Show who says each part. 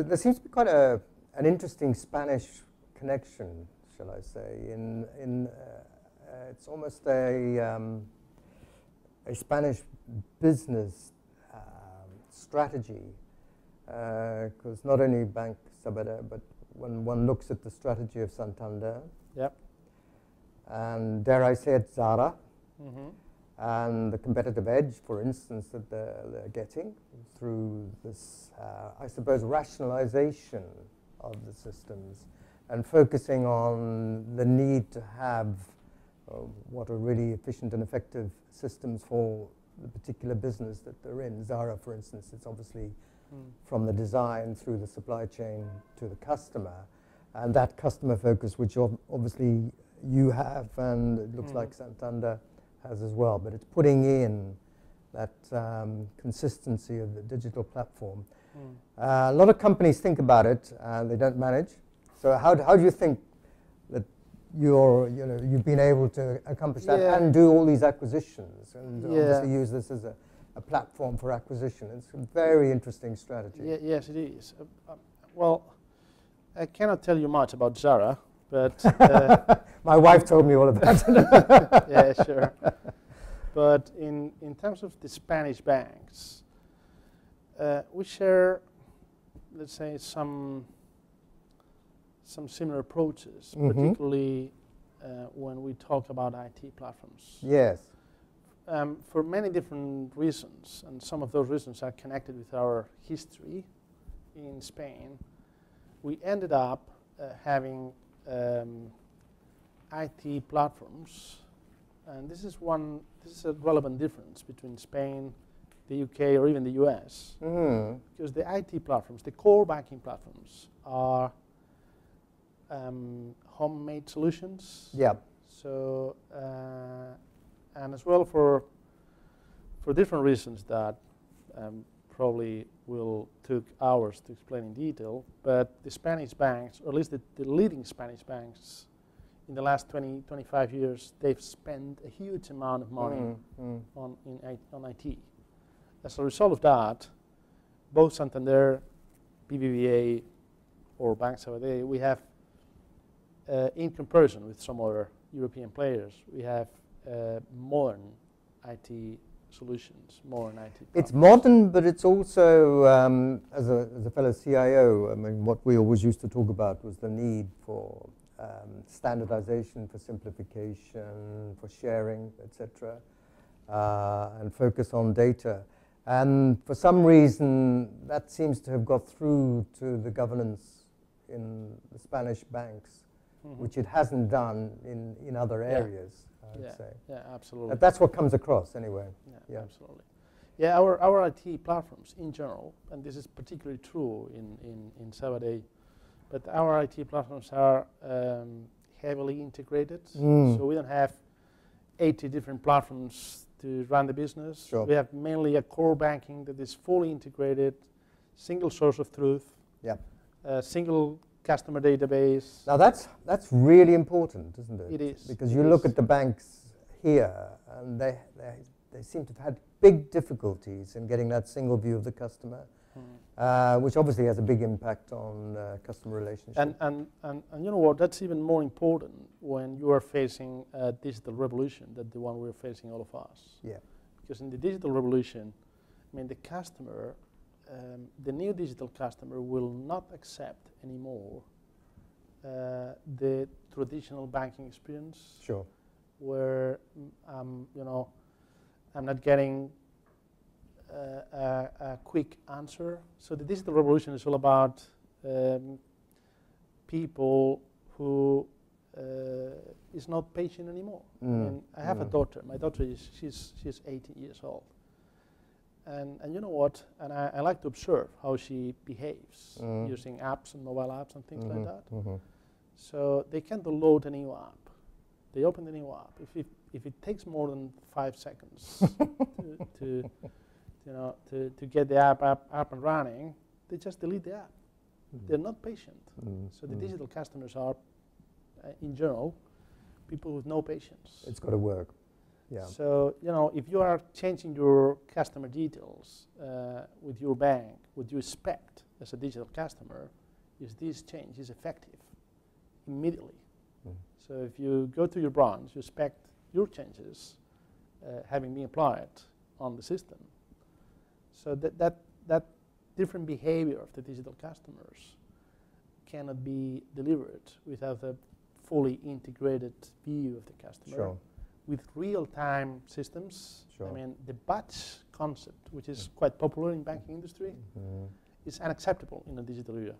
Speaker 1: there seems to be quite an interesting Spanish connection, shall I say? It's almost a Spanish business strategy, because not only Bank Sabadell, but when one looks at the strategy of Santander,
Speaker 2: Yep.
Speaker 1: and dare I say it, Zara,
Speaker 2: Mm-hmm.
Speaker 1: and the competitive edge, for instance, that they're getting through this, I suppose, rationalization of the systems and focusing on the need to have what are really efficient and effective systems for the particular business that they're in. Zara, for instance, it's obviously from the design through the supply chain to the customer, and that customer focus, which obviously you have, and it looks like Santander has as well, but it's putting in that consistency of the digital platform. A lot of companies think about it, they don't manage. So how do you think that you've been able to accomplish that and do all these acquisitions and obviously use this as a platform for acquisition? It's a very interesting strategy.
Speaker 2: Yes, it is. Well, I cannot tell you much about Zara, but
Speaker 1: my wife told me all about it.
Speaker 2: Yeah, sure. But in terms of the Spanish banks, we share, let's say, some similar approaches, particularly when we talk about IT platforms.
Speaker 1: Yes.
Speaker 2: For many different reasons, and some of those reasons are connected with our history in Spain, we ended up having IT platforms, and this is a relevant difference between Spain, the UK, or even the US, because the IT platforms, the core banking platforms, are homemade solutions.
Speaker 1: Yeah.
Speaker 2: So, and as well for different reasons that probably will take hours to explain in detail, but the Spanish banks, or at least the leading Spanish banks, in the last 20, 25 years, they've spent a huge amount of money on IT. As a result of that, both Santander, BBVA, or Bank Sabadell, we have, in comparison with some other European players, we have modern IT solutions, modern IT platforms.
Speaker 1: It's modern, but it's also, as a fellow CIO, I mean, what we always used to talk about was the need for standardization, for simplification, for sharing, etc., and focus on data. And for some reason, that seems to have got through to the governance in the Spanish banks, which it hasn't done in other areas, I would say.
Speaker 2: Yeah, absolutely.
Speaker 1: But that's what comes across anyway.
Speaker 2: Yeah, absolutely. Yeah, our IT platforms in general, and this is particularly true in Sabadell, but our IT platforms are heavily integrated. So we don't have 80 different platforms to run the business.
Speaker 1: Sure.
Speaker 2: We have mainly a core banking that is fully integrated, single source of truth, single customer database.
Speaker 1: Now that's really important, isn't it?
Speaker 2: It is.
Speaker 1: Because you look at the banks here, and they seem to have had big difficulties in getting that single view of the customer, which obviously has a big impact on customer relationships.
Speaker 2: And you know what? That's even more important when you are facing a digital revolution than the one we're facing, all of us.
Speaker 1: Yeah.
Speaker 2: Because in the digital revolution, I mean, the customer, the new digital customer will not accept anymore the traditional banking experience.
Speaker 1: Sure.
Speaker 2: Where you know, I'm not getting a quick answer. So the digital revolution is all about people who is not patient anymore. I mean, I have a daughter. My daughter she's 18 years old. And you know what? And I like to observe how she behaves using apps and mobile apps and things like that. So they can't download a new app. They open the new app. If it takes more than 5 seconds to get the app up and running, they just delete the app. They're not patient. So the digital customers are, in general, people with no patience.
Speaker 1: It's got to work. Yeah.
Speaker 2: So, you know, if you are changing your customer details with your bank, what you expect as a digital customer is this change is effective immediately. So if you go to your branch, you expect your changes having been applied on the system. So that different behavior of the digital customers cannot be delivered without a fully integrated view of the customer.
Speaker 1: Sure.
Speaker 2: With real-time systems.
Speaker 1: Sure.
Speaker 2: I mean, the batch concept, which is quite popular in banking industry, is unacceptable in a digital era.